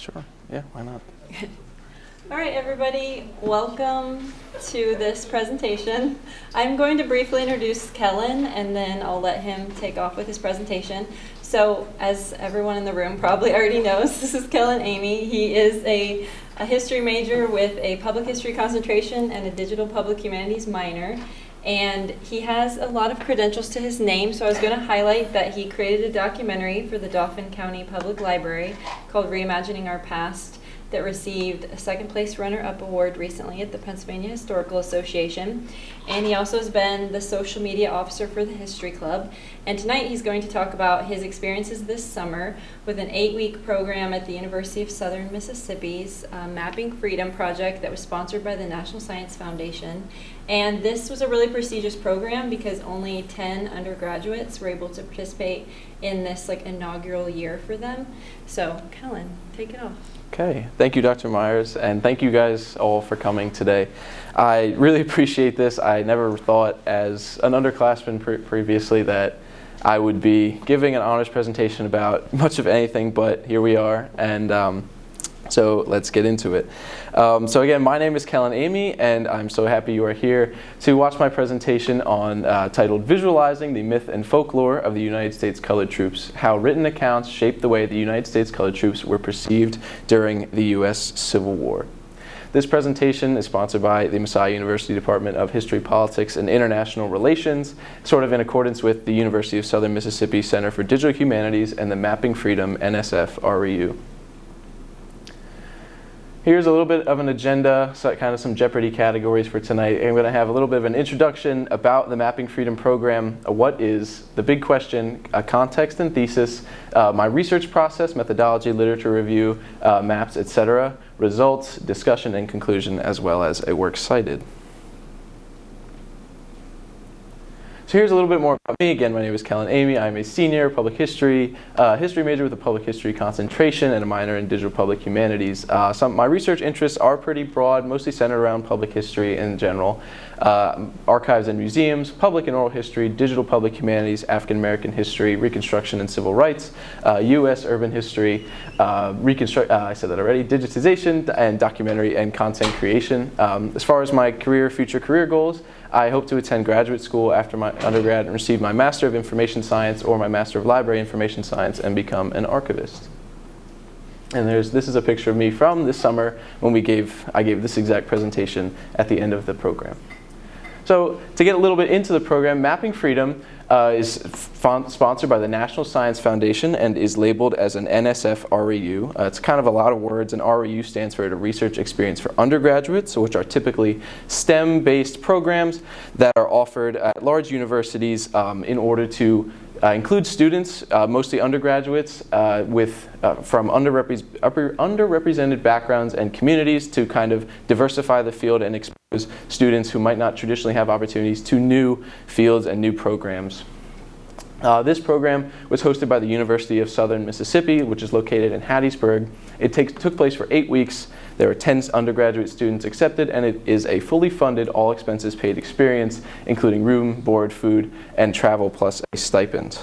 Sure. Yeah, why not? All right, everybody, welcome to this presentation. I'm going to briefly introduce Kelan, and then I'll let him take off with his presentation. So, as everyone in the room probably already knows, this is Kelan Amme. He is a history major with a public history concentration and a digital public humanities minor. And he has a lot of credentials to his name, so I was going to highlight that he created a documentary for the Dauphin County Public Library called Reimagining Our Past, that received a second place runner-up award recently at the Pennsylvania Historical Association. And he also has been the social media officer for the History Club. And tonight he's going to talk about his experiences this summer with an 8-week program at the University of Southern Mississippi's Mapping Freedom project that was sponsored by the National Science Foundation. And this was a really prestigious program because only 10 undergraduates were able to participate in this inaugural year for them. So, Kelan, take it off. Okay, thank you, Dr. Myers, and thank you guys all for coming today. I really appreciate this. I never thought as an underclassman previously that I would be giving an honors presentation about much of anything, but here we are, and so let's get into it. So again, my name is Kelan Amme, and I'm so happy you are here to watch my presentation on titled Visualizing the Myth and Folklore of the United States Colored Troops, How Written Accounts Shaped the Way the United States Colored Troops Were Perceived During the U.S. Civil War. This presentation is sponsored by the Messiah University Department of History, Politics, and International Relations, sort of in accordance with the University of Southern Mississippi Center for Digital Humanities and the Mapping Freedom NSF REU. Here's a little bit of an agenda, so kind of some Jeopardy categories for tonight. I'm going to have a little bit of an introduction about the Mapping Freedom Program, what is, the big question, a context and thesis, my research process, methodology, literature review, maps, etc., results, discussion, and conclusion, as well as a works cited. So here's a little bit more about me. Again, my name is Kelan Amme. I'm a senior public history major with a public history concentration and a minor in digital public humanities. My research interests are pretty broad, mostly centered around public history in general. Archives and museums, public and oral history, digital public humanities, African American history, Reconstruction and civil rights, U.S. urban history, I said that already, digitization, and documentary and content creation. As far as my future career goals, I hope to attend graduate school after my undergrad and receive my Master of Information Science or my Master of Library Information Science and become an archivist. And this is a picture of me from this summer when I gave this exact presentation at the end of the program. So to get a little bit into the program, Mapping Freedom is sponsored by the National Science Foundation and is labeled as an NSF REU. It's kind of a lot of words, and REU stands for a research experience for undergraduates, which are typically STEM-based programs that are offered at large universities in order to include students, mostly undergraduates, from underrepresented backgrounds and communities to kind of diversify the field and expose students who might not traditionally have opportunities to new fields and new programs. This program was hosted by the University of Southern Mississippi, which is located in Hattiesburg. It took place for 8 weeks. There were 10 undergraduate students accepted, and it is a fully funded, all expenses paid experience, including room, board, food, and travel, plus a stipend.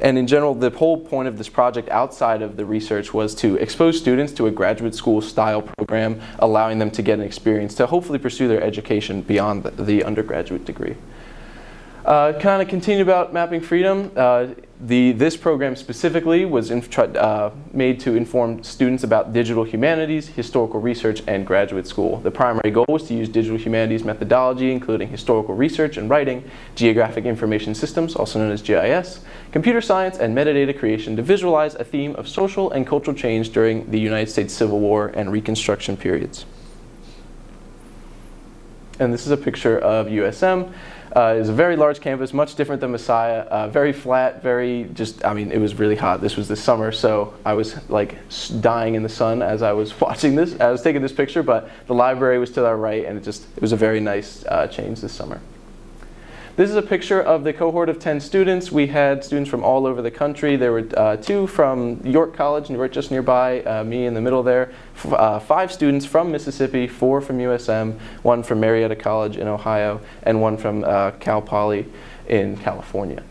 And in general, the whole point of this project outside of the research was to expose students to a graduate school style program, allowing them to get an experience to hopefully pursue their education beyond the undergraduate degree. Kind of continue about Mapping Freedom. This program specifically was made to inform students about digital humanities, historical research, and graduate school. The primary goal was to use digital humanities methodology, including historical research and writing, geographic information systems, also known as GIS, computer science, and metadata creation to visualize a theme of social and cultural change during the United States Civil War and Reconstruction periods. And this is a picture of USM. It was a very large campus, much different than Messiah, very flat, it was really hot. This was this summer, so I was dying in the sun as I was watching this. I was taking this picture, but the library was to our right, and it was a very nice change this summer. This is a picture of the cohort of 10 students. We had students from all over the country. There were 2 from York College, just nearby, me in the middle there. 5 students from Mississippi, 4 from USM, 1 from Marietta College in Ohio, and 1 from Cal Poly in California.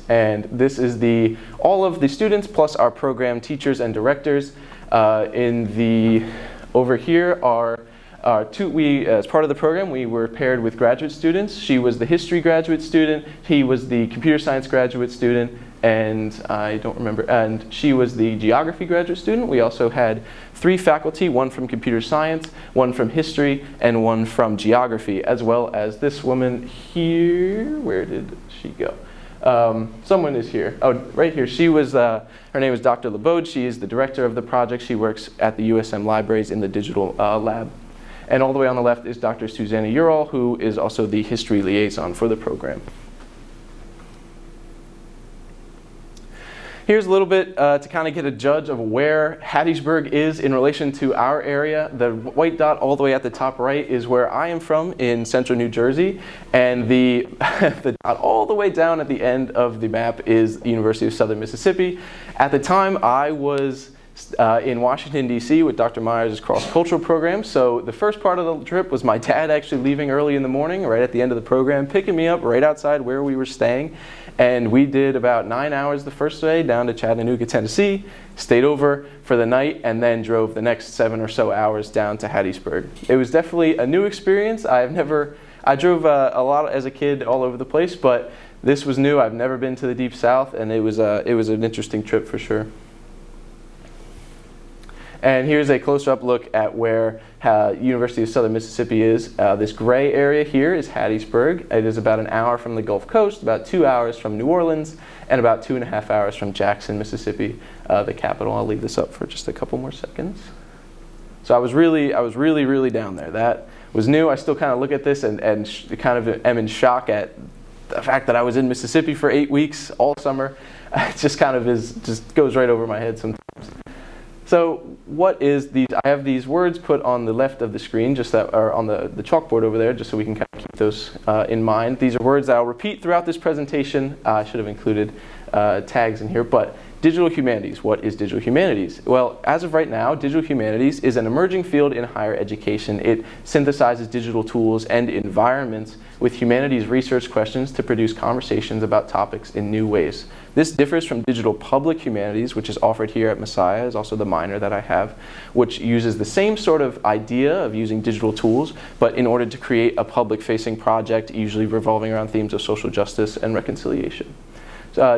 And this is all of the students plus our program teachers and directors. Over here are as part of the program, we were paired with graduate students. She was the history graduate student, he was the computer science graduate student, and she was the geography graduate student. We also had 3 faculty, one from computer science, one from history, and one from geography, as well as this woman here. Where did she go? Someone is here. Oh, right here. She was, her name is Dr. LeBode. She is the director of the project. She works at the USM libraries in the digital lab. And all the way on the left is Dr. Susanna Ural, who is also the history liaison for the program. Here's a little bit to kind of get a judge of where Hattiesburg is in relation to our area. The white dot all the way at the top right is where I am from in central New Jersey. And the dot all the way down at the end of the map is the University of Southern Mississippi. At the time, I was in Washington, D.C. with Dr. Myers' cross-cultural program. So the first part of the trip was my dad actually leaving early in the morning, right at the end of the program, picking me up right outside where we were staying. And we did about 9 hours the first day down to Chattanooga, Tennessee, stayed over for the night, and then drove the next 7 or so hours down to Hattiesburg. It was definitely a new experience. I drove a lot as a kid all over the place, but this was new. I've never been to the Deep South, and it was an interesting trip for sure. And here's a closer-up look at where University of Southern Mississippi is. This gray area here is Hattiesburg. It is about an hour from the Gulf Coast, about 2 hours from New Orleans, and about 2.5 hours from Jackson, Mississippi, the capital. I'll leave this up for just a couple more seconds. So I was really down there. That was new. I still kind of look at this and kind of am in shock at the fact that I was in Mississippi for 8 weeks all summer. It just kind of just goes right over my head sometimes. So what is these? I have these words put on the left of the screen, just that are on the chalkboard over there, just so we can kind of keep those in mind. These are words that I'll repeat throughout this presentation. I should have included tags in here, but digital humanities. What is digital humanities? Well, as of right now, digital humanities is an emerging field in higher education. It synthesizes digital tools and environments with humanities research questions to produce conversations about topics in new ways. This differs from digital public humanities, which is offered here at Messiah, is also the minor that I have, which uses the same sort of idea of using digital tools, but in order to create a public-facing project, usually revolving around themes of social justice and reconciliation.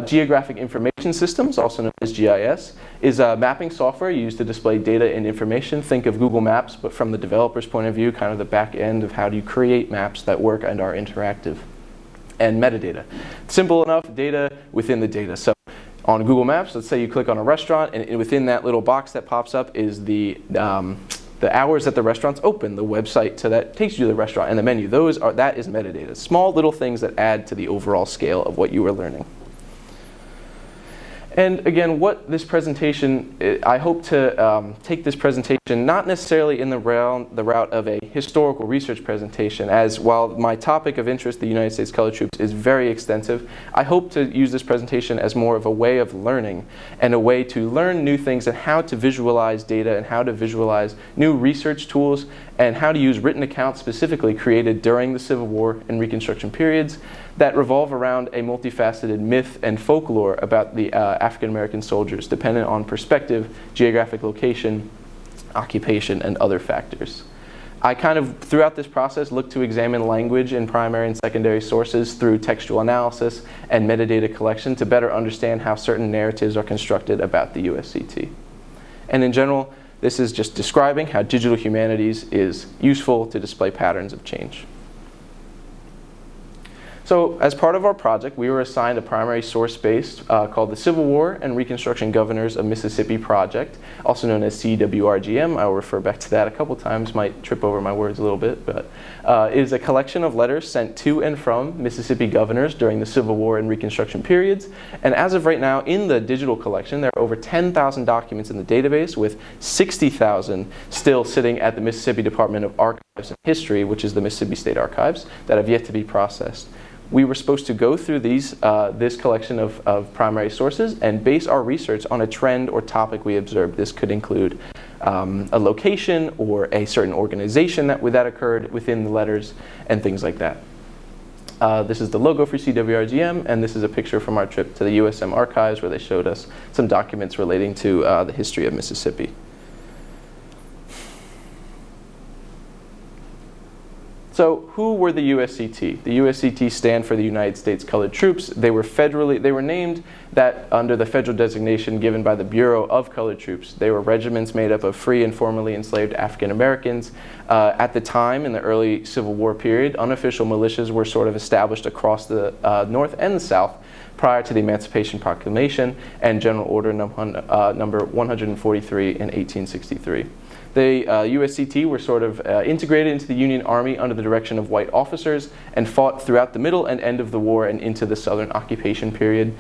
Geographic Information Systems, also known as GIS, is a mapping software used to display data and information. Think of Google Maps, but from the developer's point of view, kind of the back end of how do you create maps that work and are interactive. And metadata. Simple enough, data within the data. So on Google Maps, let's say you click on a restaurant, and within that little box that pops up is the hours that the restaurant's open, the website so that takes you to the restaurant, and the menu. That is metadata. Small little things that add to the overall scale of what you are learning. And again, what this presentation, I hope to take this presentation not necessarily in the route of a historical research presentation, as while my topic of interest, the United States Colored Troops, is very extensive, I hope to use this presentation as more of a way of learning and a way to learn new things and how to visualize data and how to visualize new research tools and how to use written accounts specifically created during the Civil War and Reconstruction periods that revolve around a multifaceted myth and folklore about the African American soldiers, dependent on perspective, geographic location, occupation, and other factors. I kind of, throughout this process, look to examine language in primary and secondary sources through textual analysis and metadata collection to better understand how certain narratives are constructed about the USCT. And in general, this is just describing how digital humanities is useful to display patterns of change. So as part of our project, we were assigned a primary source base called the Civil War and Reconstruction Governors of Mississippi Project, also known as CWRGM. I'll refer back to that a couple times, might trip over my words a little bit, but it is a collection of letters sent to and from Mississippi governors during the Civil War and Reconstruction periods. And as of right now, in the digital collection, there are over 10,000 documents in the database, with 60,000 still sitting at the Mississippi Department of Archives and History, which is the Mississippi State Archives, that have yet to be processed. We were supposed to go through this collection of primary sources and base our research on a trend or topic we observed. This could include a location or a certain organization that occurred within the letters and things like that. This is the logo for CWRGM, and this is a picture from our trip to the USM archives where they showed us some documents relating to the history of Mississippi. So who were the USCT? The USCT stand for the United States Colored Troops. They were named that under the federal designation given by the Bureau of Colored Troops. They were regiments made up of free and formerly enslaved African Americans. At the time, in the early Civil War period, unofficial militias were sort of established across the North and the South prior to the Emancipation Proclamation and General Order number 143 in 1863. The USCT were sort of integrated into the Union Army under the direction of white officers and fought throughout the middle and end of the war and into the Southern occupation period.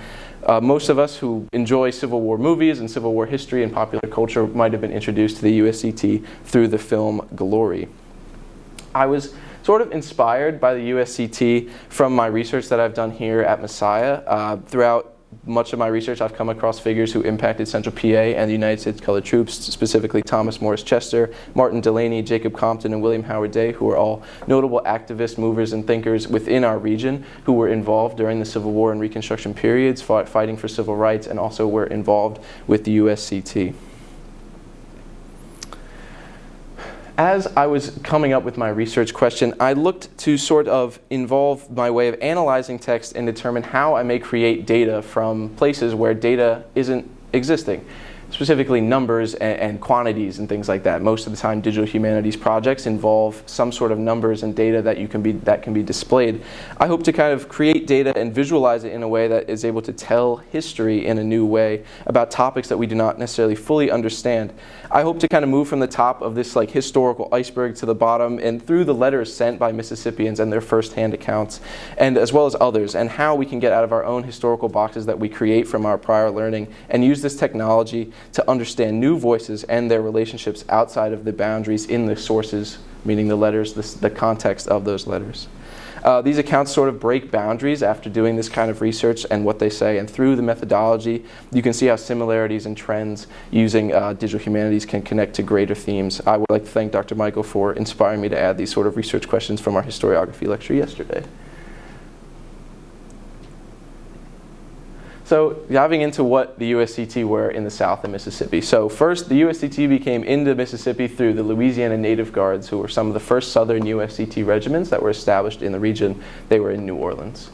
Most of us who enjoy Civil War movies and Civil War history and popular culture might have been introduced to the USCT through the film Glory. I was sort of inspired by the USCT from my research that I've done here at Messiah. Throughout much of my research, I've come across figures who impacted Central PA and the United States Colored Troops, specifically Thomas Morris Chester, Martin Delaney, Jacob Compton, and William Howard Day, who are all notable activists, movers, and thinkers within our region who were involved during the Civil War and Reconstruction periods, fighting for civil rights, and also were involved with the USCT. As I was coming up with my research question, I looked to sort of involve my way of analyzing text and determine how I may create data from places where data isn't existing, specifically numbers and quantities and things like that. Most of the time, digital humanities projects involve some sort of numbers and data that can be displayed. I hope to kind of create data and visualize it in a way that is able to tell history in a new way about topics that we do not necessarily fully understand. I hope to kind of move from the top of this like historical iceberg to the bottom and through the letters sent by Mississippians and their first-hand accounts, and as well as others, and how we can get out of our own historical boxes that we create from our prior learning and use this technology to understand new voices and their relationships outside of the boundaries in the sources, meaning the letters, the context of those letters. These accounts sort of break boundaries after doing this kind of research and what they say, and through the methodology, you can see how similarities and trends using digital humanities can connect to greater themes. I would like to thank Dr. Michael for inspiring me to add these sort of research questions from our historiography lecture yesterday. So diving into what the USCT were in the South and Mississippi. So first, the USCT became into Mississippi through the Louisiana Native Guards, who were some of the first Southern USCT regiments that were established in the region. They were in New Orleans.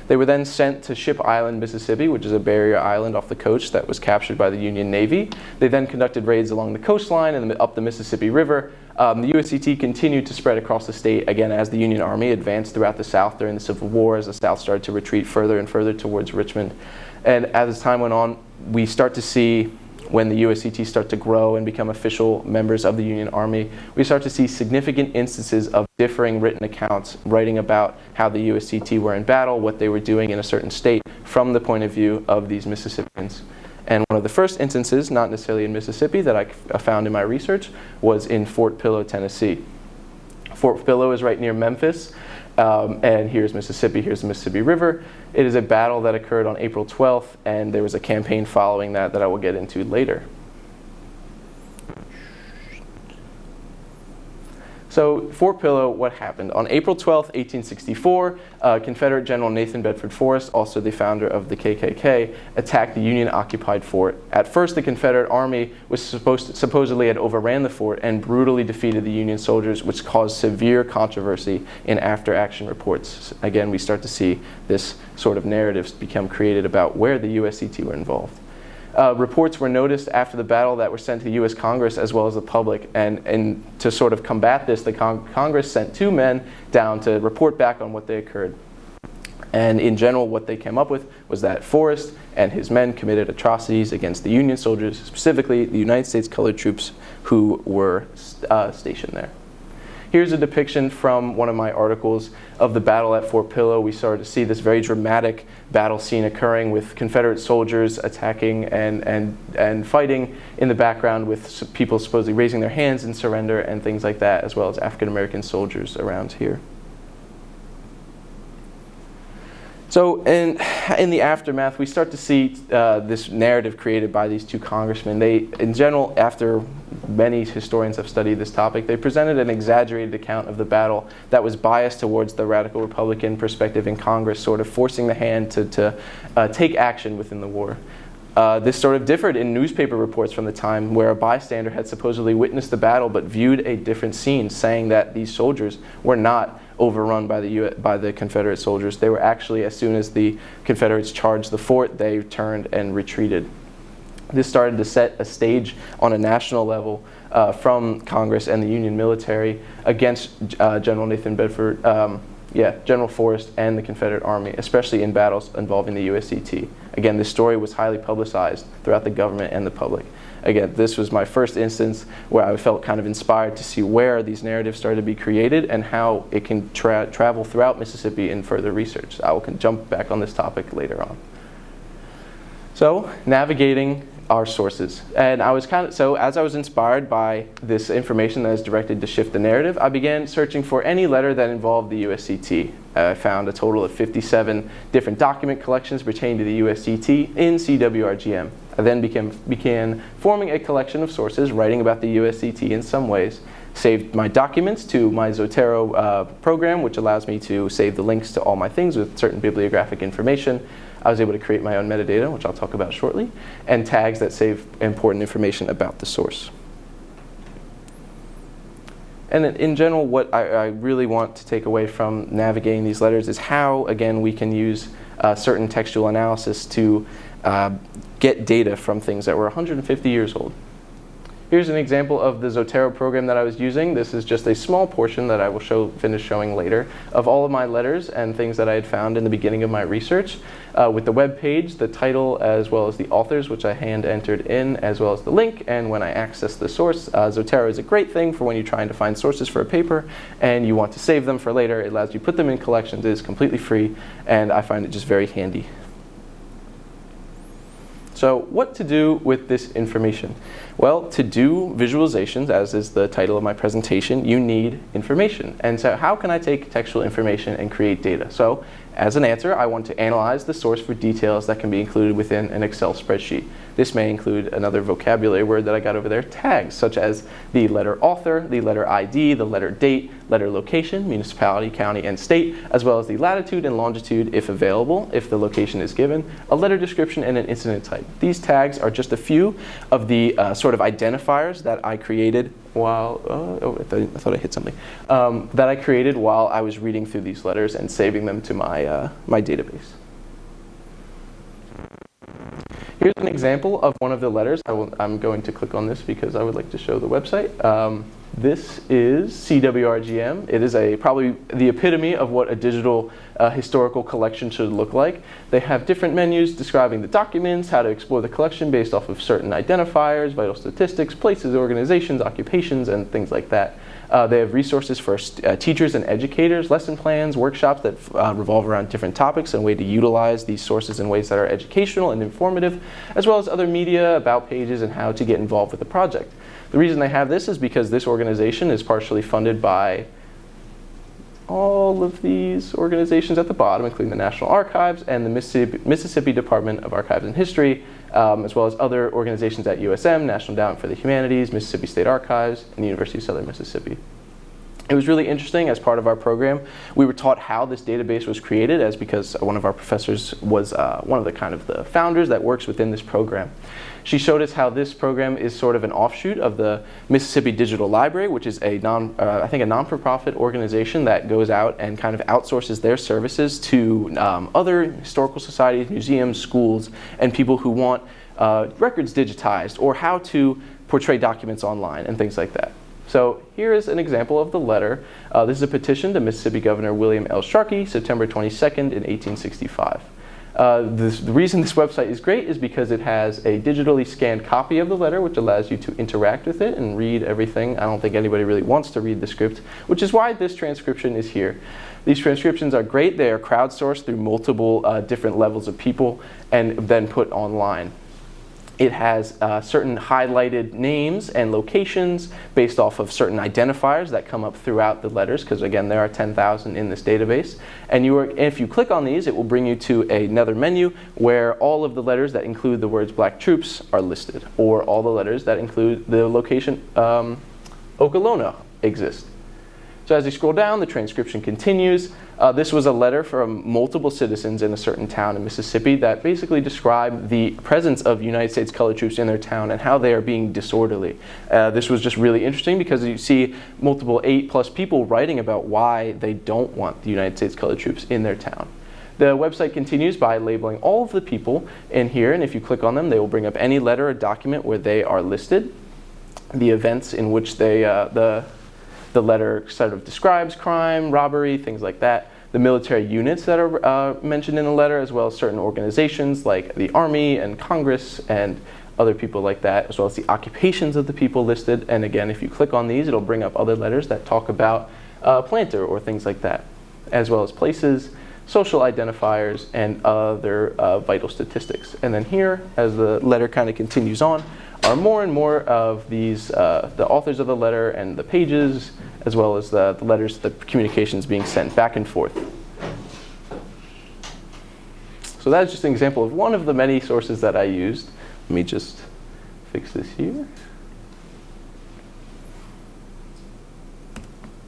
They were then sent to Ship Island, Mississippi, which is a barrier island off the coast that was captured by the Union Navy. They then conducted raids along the coastline and up the Mississippi River. The USCT continued to spread across the state, again, as the Union Army advanced throughout the South during the Civil War, as the South started to retreat further and further towards Richmond. And as time went on, we start to see, when the USCT start to grow and become official members of the Union Army, we start to see significant instances of differing written accounts writing about how the USCT were in battle, what they were doing in a certain state from the point of view of these Mississippians. And one of the first instances, not necessarily in Mississippi, that I found in my research was in Fort Pillow, Tennessee. Fort Pillow is right near Memphis. And here's Mississippi, here's the Mississippi River. It is a battle that occurred on April 12th, and there was a campaign following that I will get into later. So Fort Pillow, what happened? On April 12th, 1864, Confederate General Nathan Bedford Forrest, also the founder of the KKK, attacked the Union-occupied fort. At first, the Confederate Army was supposedly had overran the fort and brutally defeated the Union soldiers, which caused severe controversy in after-action reports. Again, we start to see this sort of narrative become created about where the USCT were involved. Reports were noticed after the battle that were sent to the U.S. Congress as well as the public, and to sort of combat this, the Congress sent two men down to report back on what they occurred. And in general, what they came up with was that Forrest and his men committed atrocities against the Union soldiers, specifically the United States Colored Troops who were stationed there. Here's a depiction from one of my articles of the battle at Fort Pillow. We started to see this very dramatic battle scene occurring with Confederate soldiers attacking and fighting in the background, with people supposedly raising their hands in surrender and things like that, as well as African American soldiers around here. So in the aftermath, we start to see this narrative created by these two congressmen. They, in general, after many historians have studied this topic, they presented an exaggerated account of the battle that was biased towards the radical Republican perspective in Congress, sort of forcing the hand to take action within the war. This sort of differed in newspaper reports from the time, where a bystander had supposedly witnessed the battle but viewed a different scene, saying that these soldiers were not overrun by the Confederate soldiers. They were actually, as soon as the Confederates charged the fort, they turned and retreated. This started to set a stage on a national level from Congress and the Union military against General Nathan Bedford, General Forrest and the Confederate Army, especially in battles involving the USCT. Again, this story was highly publicized throughout the government and the public. Again, this was my first instance where I felt kind of inspired to see where these narratives started to be created and how it can travel throughout Mississippi in further research. I will jump back on this topic later on. So, navigating our sources. And I was as I was inspired by this information that is directed to shift the narrative, I began searching for any letter that involved the USCT. I found a total of 57 different document collections pertaining to the USCT in CWRGM. I then began forming a collection of sources writing about the USCT in some ways, saved my documents to my Zotero program, which allows me to save the links to all my things with certain bibliographic information. I was able to create my own metadata, which I'll talk about shortly, and tags that save important information about the source. And in general, what I really want to take away from navigating these letters is how, again, we can use certain textual analysis to get data from things that were 150 years old. Here's an example of the Zotero program that I was using. This is just a small portion that I will finish showing later of all of my letters and things that I had found in the beginning of my research, with the web page, the title, as well as the authors, which I hand entered in, as well as the link. And when I access the source, Zotero is a great thing for when you're trying to find sources for a paper and you want to save them for later. It allows you to put them in collections. It is completely free, and I find it just very handy. So what to do with this information? Well, to do visualizations, as is the title of my presentation, you need information. And so how can I take textual information and create data? So as an answer, I want to analyze the source for details that can be included within an Excel spreadsheet. This may include another vocabulary word that I got over there, tags, such as the letter author, the letter ID, the letter date, letter location, municipality, county, and state, as well as the latitude and longitude if available, if the location is given, a letter description, and an incident type. These tags are just a few of the sort of identifiers that I created while, I thought I hit something, that I created while I was reading through these letters and saving them to my, my database. Here's an example of one of the letters. I'm going to click on this because I would like to show the website. This is CWRGM. It is probably the epitome of what a digital historical collection should look like. They have different menus describing the documents, how to explore the collection based off of certain identifiers, vital statistics, places, organizations, occupations, and things like that. They have resources for teachers and educators, lesson plans, workshops that revolve around different topics and a way to utilize these sources in ways that are educational and informative, as well as other media, about pages, and how to get involved with the project. The reason they have this is because this organization is partially funded by all of these organizations at the bottom, including the National Archives and the Mississippi Department of Archives and History, as well as other organizations at USM, National Endowment for the Humanities, Mississippi State Archives, and the University of Southern Mississippi. It was really interesting. As part of our program, we were taught how this database was created, as because one of our professors was one of the founders that works within this program. She showed us how this program is sort of an offshoot of the Mississippi Digital Library, which is a non-for-profit organization that goes out and kind of outsources their services to other historical societies, museums, schools, and people who want records digitized or how to portray documents online and things like that. So here is an example of the letter. This is a petition to Mississippi Governor William L. Sharkey, September 22nd in 1865. The reason this website is great is because it has a digitally scanned copy of the letter, which allows you to interact with it and read everything. I don't think anybody really wants to read the script, which is why this transcription is here. These transcriptions are great. They are crowdsourced through multiple different levels of people and then put online. It has certain highlighted names and locations based off of certain identifiers that come up throughout the letters, because again, there are 10,000 in this database. And if you click on these, it will bring you to another menu where all of the letters that include the words Black Troops are listed, or all the letters that include the location Okolona exist. So as you scroll down, the transcription continues. This was a letter from multiple citizens in a certain town in Mississippi that basically described the presence of United States colored troops in their town and how they are being disorderly. This was just really interesting because you see multiple 8+ people writing about why they don't want the United States colored troops in their town. The website continues by labeling all of the people in here, and if you click on them, they will bring up any letter or document where they are listed, the events in which the letter sort of describes crime, robbery, things like that. The military units that are mentioned in the letter, as well as certain organizations like the Army and Congress and other people like that, as well as the occupations of the people listed. And again, if you click on these, it'll bring up other letters that talk about planter or things like that, as well as places, social identifiers, and other vital statistics. And then here, as the letter kind of continues on, are more and more of these, the authors of the letter and the pages, as well as the letters, the communications being sent back and forth. So that's just an example of one of the many sources that I used. Let me just fix this here.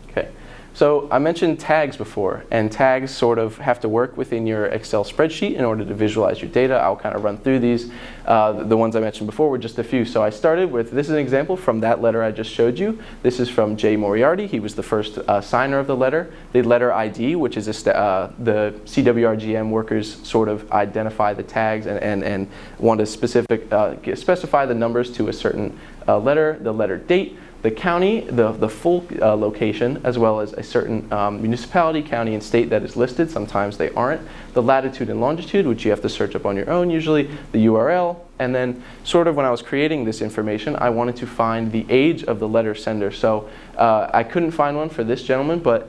Okay. So I mentioned tags before, and tags sort of have to work within your Excel spreadsheet in order to visualize your data. I'll kind of run through these. The ones I mentioned before were just a few. So I started with, this is an example from that letter I just showed you. This is from Jay Moriarty. He was the first signer of the letter. The letter ID, which is the CWRGM workers sort of identify the tags and want to specify the numbers to a certain letter, the letter date, the county, the full location, as well as a certain municipality, county, and state that is listed. Sometimes they aren't. The latitude and longitude, which you have to search up on your own usually, the URL, and then sort of when I was creating this information, I wanted to find the age of the letter sender. So I couldn't find one for this gentleman, but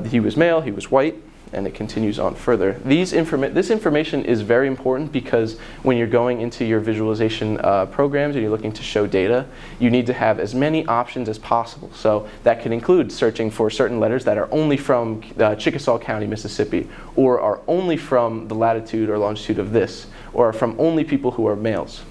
he was male, he was white, and it continues on further. This information is very important because when you're going into your visualization programs and you're looking to show data, you need to have as many options as possible. So that can include searching for certain letters that are only from Chickasaw County, Mississippi, or are only from the latitude or longitude of this, or are from only people who are males.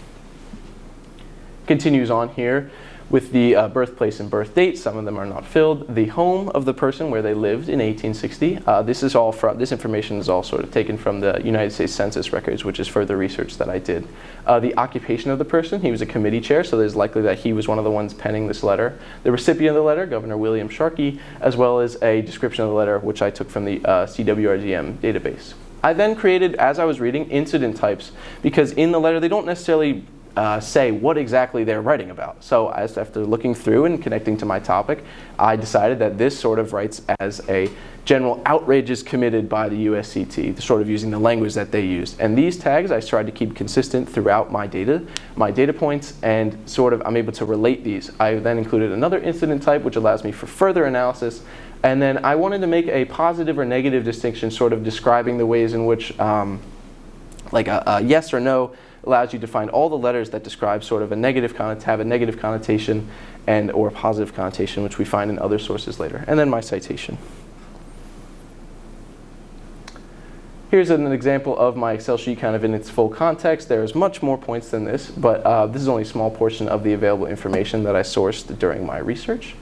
Continues on here with the birthplace and birth date. Some of them are not filled. The home of the person where they lived in 1860. This information is all sort of taken from the United States Census records, which is further research that I did. The occupation of the person. He was a committee chair, so there's likely that he was one of the ones penning this letter. The recipient of the letter, Governor William Sharkey, as well as a description of the letter, which I took from the CWRGM database. I then created, as I was reading, incident types, because in the letter they don't necessarily say what exactly they're writing about. So after looking through and connecting to my topic, I decided that this sort of writes as a general outrages committed by the USCT, sort of using the language that they used. And these tags I tried to keep consistent throughout my data points, and sort of I'm able to relate these. I then included another incident type, which allows me for further analysis. And then I wanted to make a positive or negative distinction, sort of describing the ways in which like a yes or no allows you to find all the letters that describe sort of have a negative connotation and or positive connotation, which we find in other sources later. And then my citation. Here's an example of my Excel sheet kind of in its full context. There's much more points than this, but this is only a small portion of the available information that I sourced during my research.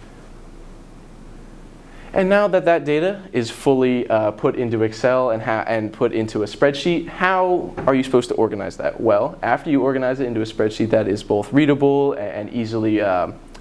And now that that data is fully put into Excel and put into a spreadsheet, how are you supposed to organize that? Well, after you organize it into a spreadsheet that is both readable and easily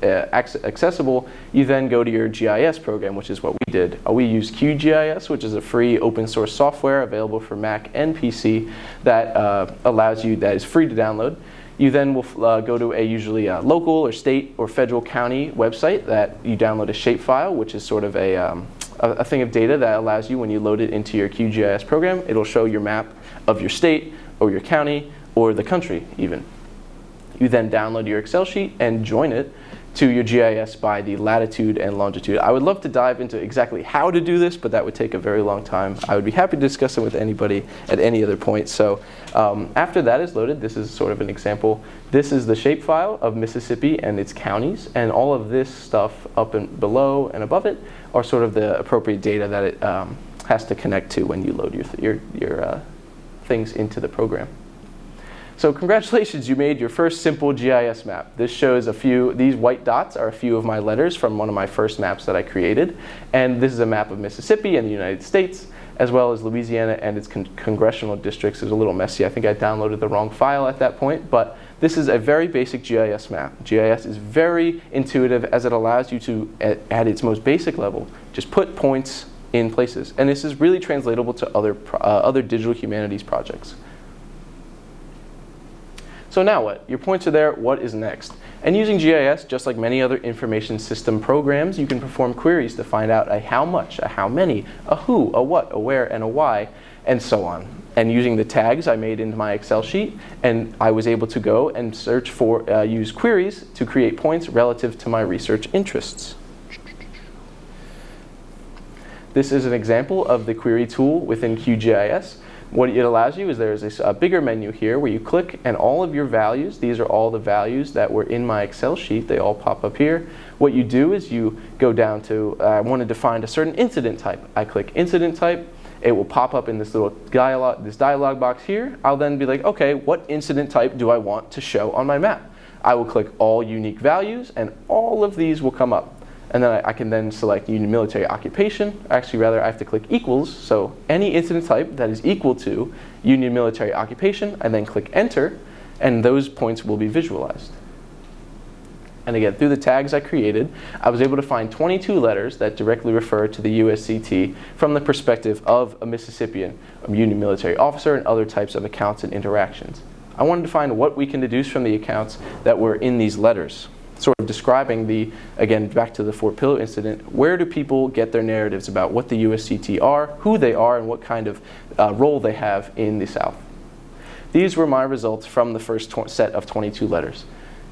accessible, you then go to your GIS program, which is what we did. We use QGIS, which is a free open source software available for Mac and PC that that is free to download. You then will go to a usually local or state or federal county website that you download a shapefile, which is sort of a thing of data that allows you, when you load it into your QGIS program, it'll show your map of your state or your county or the country even. You then download your Excel sheet and join it to your GIS by the latitude and longitude. I would love to dive into exactly how to do this, but that would take a very long time. I would be happy to discuss it with anybody at any other point. So after that is loaded, this is sort of an example. This is the shapefile of Mississippi and its counties, and all of this stuff up and below and above it are sort of the appropriate data that it has to connect to when you load your things into the program. So congratulations, you made your first simple GIS map. This shows these white dots are a few of my letters from one of my first maps that I created. And this is a map of Mississippi and the United States, as well as Louisiana and its congressional districts. It's a little messy. I think I downloaded the wrong file at that point, but this is a very basic GIS map. GIS is very intuitive as it allows you to, at its most basic level, just put points in places. And this is really translatable to other digital humanities projects. So now what? Your points are there, what is next? And using GIS, just like many other information system programs, you can perform queries to find out a how much, a how many, a who, a what, a where, and a why, and so on. And using the tags I made into my Excel sheet, and I was able to go and search for, use queries to create points relative to my research interests. This is an example of the query tool within QGIS. What it allows you is there's a bigger menu here where you click and all of your values, these are all the values that were in my Excel sheet, they all pop up here. What you do is you go down to, I want to define a certain incident type. I click incident type, it will pop up in this little dialog box here. I'll then be like, okay, what incident type do I want to show on my map? I will click all unique values and all of these will come up. And then I can then select Union Military Occupation. Actually, rather, I have to click equals. So any incident type that is equal to Union Military Occupation, I then click Enter, and those points will be visualized. And again, through the tags I created, I was able to find 22 letters that directly refer to the USCT from the perspective of a Mississippian, a Union Military officer, and other types of accounts and interactions. I wanted to find what we can deduce from the accounts that were in these letters. Sort of describing the, again, back to the Fort Pillow incident, where do people get their narratives about what the USCT are, who they are, and what kind of role they have in the South. These were my results from the first set of 22 letters.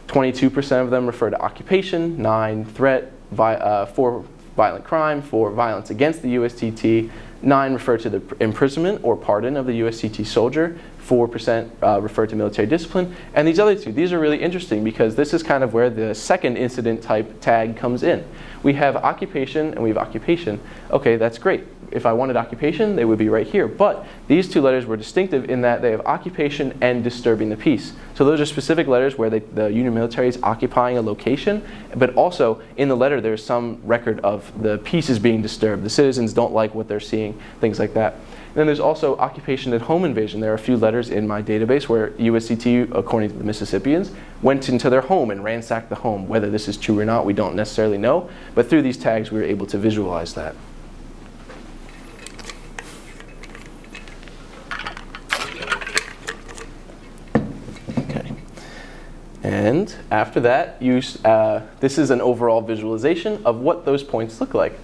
22% of them refer to occupation, 9 threat, 4 violent crime, 4 violence against the USCT, 9 refer to the imprisonment or pardon of the USCT soldier, 4% refer to military discipline, and these other two, these are really interesting because this is kind of where the second incident type tag comes in. We have occupation and we have occupation. Okay, that's great. If I wanted occupation, they would be right here. But these two letters were distinctive in that they have occupation and disturbing the peace. So those are specific letters where the Union military is occupying a location, but also in the letter there's some record of the peace is being disturbed. The citizens don't like what they're seeing, things like that. And then there's also occupation and home invasion. There are a few letters in my database where USCT, according to the Mississippians, went into their home and ransacked the home. Whether this is true or not, we don't necessarily know. But through these tags, we were able to visualize that. Okay. And after that, this is an overall visualization of what those points look like.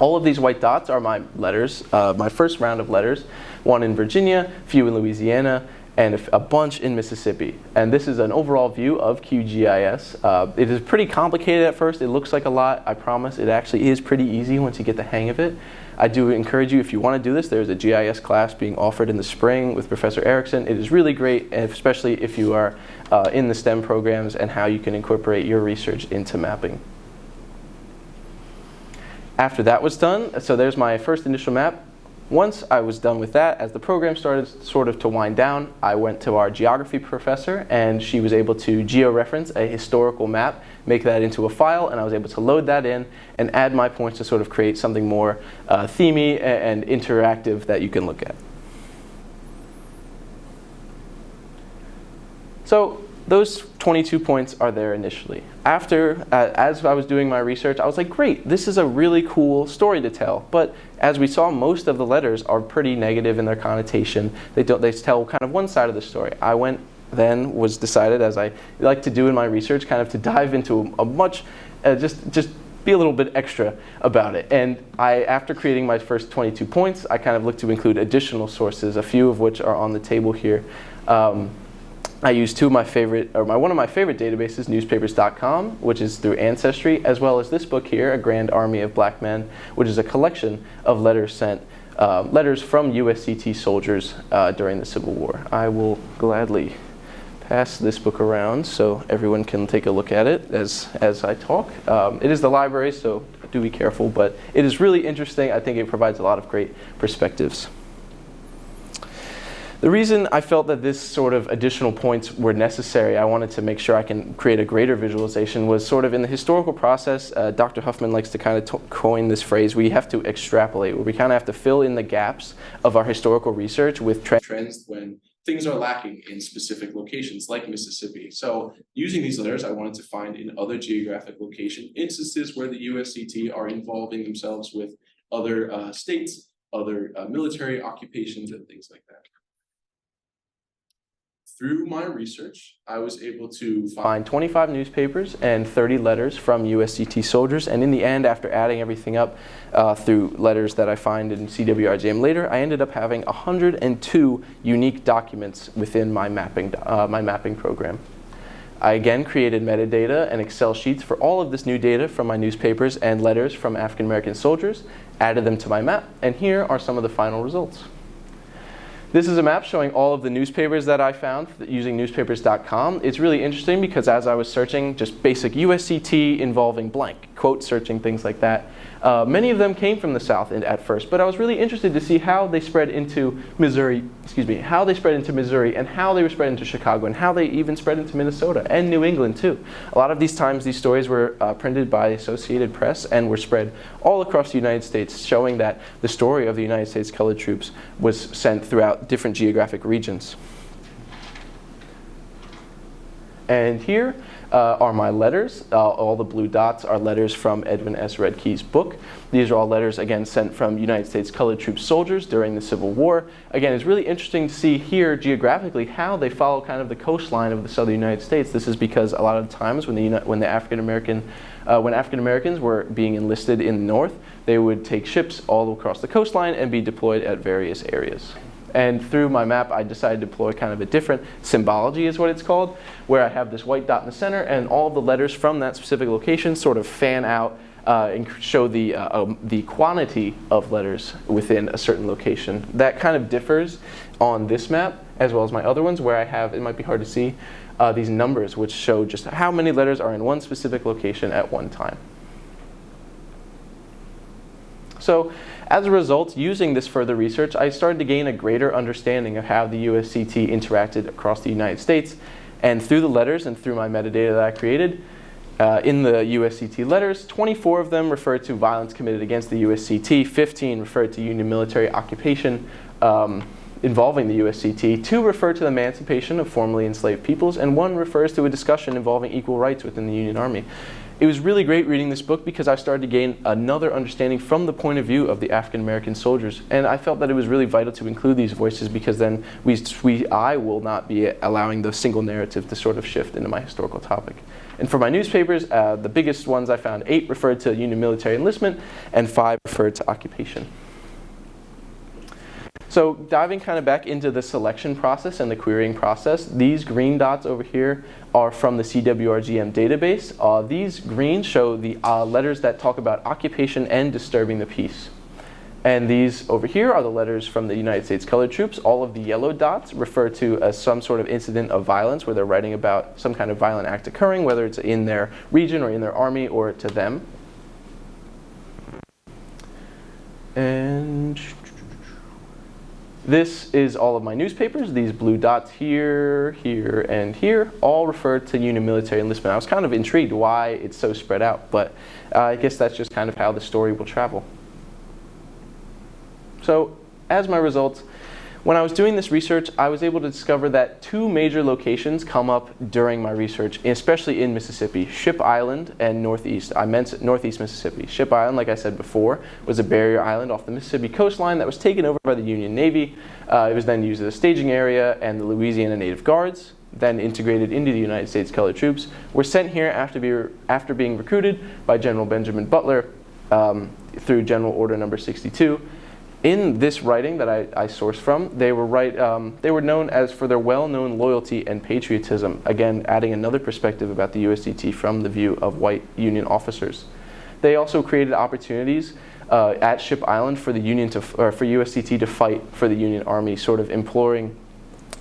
All of these white dots are my letters, my first round of letters, one in Virginia, a few in Louisiana, and a bunch in Mississippi. And this is an overall view of QGIS. It is pretty complicated at first. It looks like a lot. I promise it actually is pretty easy once you get the hang of it. I do encourage you, if you want to do this, there's a GIS class being offered in the spring with Professor Erickson. It is really great, especially if you are in the STEM programs and how you can incorporate your research into mapping. After that was done, so there's my first initial map. Once I was done with that, as the program started sort of to wind down, I went to our geography professor and she was able to georeference a historical map, make that into a file, and I was able to load that in and add my points to sort of create something more themey and interactive that you can look at. So those 22 points are there initially. After, as I was doing my research, I was like, great, this is a really cool story to tell. But as we saw, most of the letters are pretty negative in their connotation. They tell kind of one side of the story. I went then, was decided, as I like to do in my research, kind of to dive into a much, just be a little bit extra about it. And after creating my first 22 points, I kind of looked to include additional sources, a few of which are on the table here. I use one of my favorite databases, newspapers.com, which is through Ancestry, as well as this book here, A Grand Army of Black Men, which is a collection of letters from USCT soldiers during the Civil War. I will gladly pass this book around so everyone can take a look at it as I talk. It is the library, so do be careful, but it is really interesting. I think it provides a lot of great perspectives. The reason I felt that this sort of additional points were necessary, I wanted to make sure I can create a greater visualization, was sort of in the historical process. Dr. Huffman likes to kind of coin this phrase, we have to extrapolate, where we kind of have to fill in the gaps of our historical research with trends when things are lacking in specific locations like Mississippi. So using these letters, I wanted to find in other geographic location instances where the USCT are involving themselves with other states, other military occupations and things like that. Through my research, I was able to find 25 newspapers and 30 letters from USCT soldiers. And in the end, after adding everything up through letters that I find in CWRJM later, I ended up having 102 unique documents within my mapping program. I again created metadata and Excel sheets for all of this new data from my newspapers and letters from African American soldiers, added them to my map, and here are some of the final results. This is a map showing all of the newspapers that I found using newspapers.com. It's really interesting because as I was searching just basic USCT involving blank, quote searching, things like that, many of them came from the South at first, but I was really interested to see how they spread into Missouri, and how they were spread into Chicago, and how they even spread into Minnesota and New England too. A lot of these times these stories were printed by Associated Press and were spread all across the United States, showing that the story of the United States colored troops was sent throughout different geographic regions. And here are my letters. All the blue dots are letters from Edwin S. Redkey's book. These are all letters, again, sent from United States colored troops soldiers during the Civil War. Again, it's really interesting to see here geographically how they follow kind of the coastline of the southern United States. This is because a lot of times when African Americans were being enlisted in the North, they would take ships all across the coastline and be deployed at various areas. And through my map, I decided to deploy kind of a different symbology, is what it's called, where I have this white dot in the center, and all of the letters from that specific location sort of fan out and show the quantity of letters within a certain location. That kind of differs on this map, as well as my other ones, where I have, it might be hard to see, these numbers, which show just how many letters are in one specific location at one time. So, as a result, using this further research, I started to gain a greater understanding of how the USCT interacted across the United States. And through the letters and through my metadata that I created, in the USCT letters, 24 of them referred to violence committed against the USCT, 15 referred to Union military occupation involving the USCT, 2 refer to the emancipation of formerly enslaved peoples, and 1 refers to a discussion involving equal rights within the Union Army. It was really great reading this book because I started to gain another understanding from the point of view of the African American soldiers. And I felt that it was really vital to include these voices because then I will not be allowing the single narrative to sort of shift into my historical topic. And for my newspapers, the biggest ones I found, 8 referred to Union military enlistment and 5 referred to occupation. So diving kind of back into the selection process and the querying process, these green dots over here are from the CWRGM database. These green show the letters that talk about occupation and disturbing the peace. And these over here are the letters from the United States colored troops. All of the yellow dots refer to some sort of incident of violence where they're writing about some kind of violent act occurring, whether it's in their region or in their army or to them. And this is all of my newspapers. These blue dots here, here, and here all refer to Union military enlistment. I was kind of intrigued why it's so spread out, but I guess that's just kind of how the story will travel. So as my results, when I was doing this research, I was able to discover that 2 major locations come up during my research, especially in Mississippi, Ship Island and Northeast. I meant Northeast Mississippi. Ship Island, like I said before, was a barrier island off the Mississippi coastline that was taken over by the Union Navy. It was then used as a staging area, and the Louisiana Native Guards, then integrated into the United States colored troops, were sent here after being recruited by General Benjamin Butler through General Order Number 62. In this writing that I sourced from, they were known as for their well-known loyalty and patriotism, again adding another perspective about the USCT from the view of white Union officers. They also created opportunities at Ship Island for the Union for USCT to fight for the Union Army, sort of imploring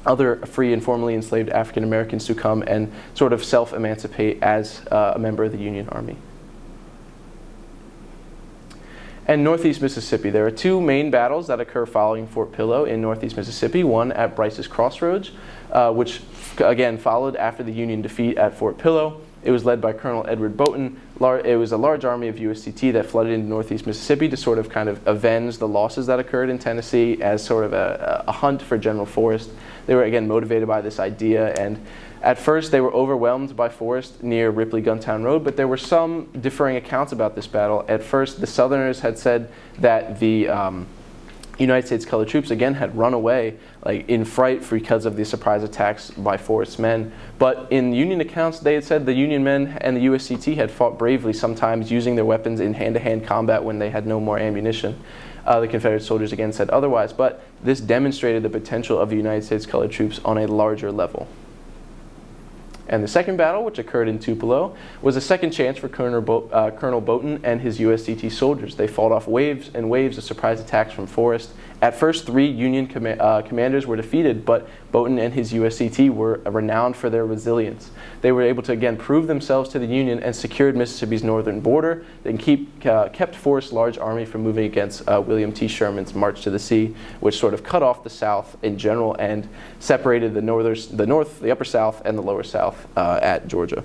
other free and formerly enslaved African Americans to come and sort of self-emancipate as a member of the Union Army. And Northeast Mississippi. There are two main battles that occur following Fort Pillow in Northeast Mississippi, one at Bryce's Crossroads, which again followed after the Union defeat at Fort Pillow. It was led by Colonel Edward Boulton. It was a large army of USCT that flooded into Northeast Mississippi to sort of kind of avenge the losses that occurred in Tennessee as sort of a hunt for General Forrest. They were again motivated by this idea, and at first they were overwhelmed by Forrest near Ripley Guntown Road, but there were some differing accounts about this battle. At first, the Southerners had said that the United States colored troops again had run away like in fright because of the surprise attacks by Forrest's men. But in Union accounts, they had said the Union men and the USCT had fought bravely, sometimes using their weapons in hand-to-hand combat when they had no more ammunition. The Confederate soldiers again said otherwise, but this demonstrated the potential of the United States colored troops on a larger level. And the second battle, which occurred in Tupelo, was a second chance for Colonel Boulton and his USCT soldiers. They fought off waves and waves of surprise attacks from Forrest. At first, 3 Union commanders were defeated, but Boulton and his USCT were renowned for their resilience. They were able to again prove themselves to the Union and secured Mississippi's northern border, and kept Forrest's large army from moving against William T. Sherman's march to the sea, which sort of cut off the South in general and separated the upper South and the lower South at Georgia.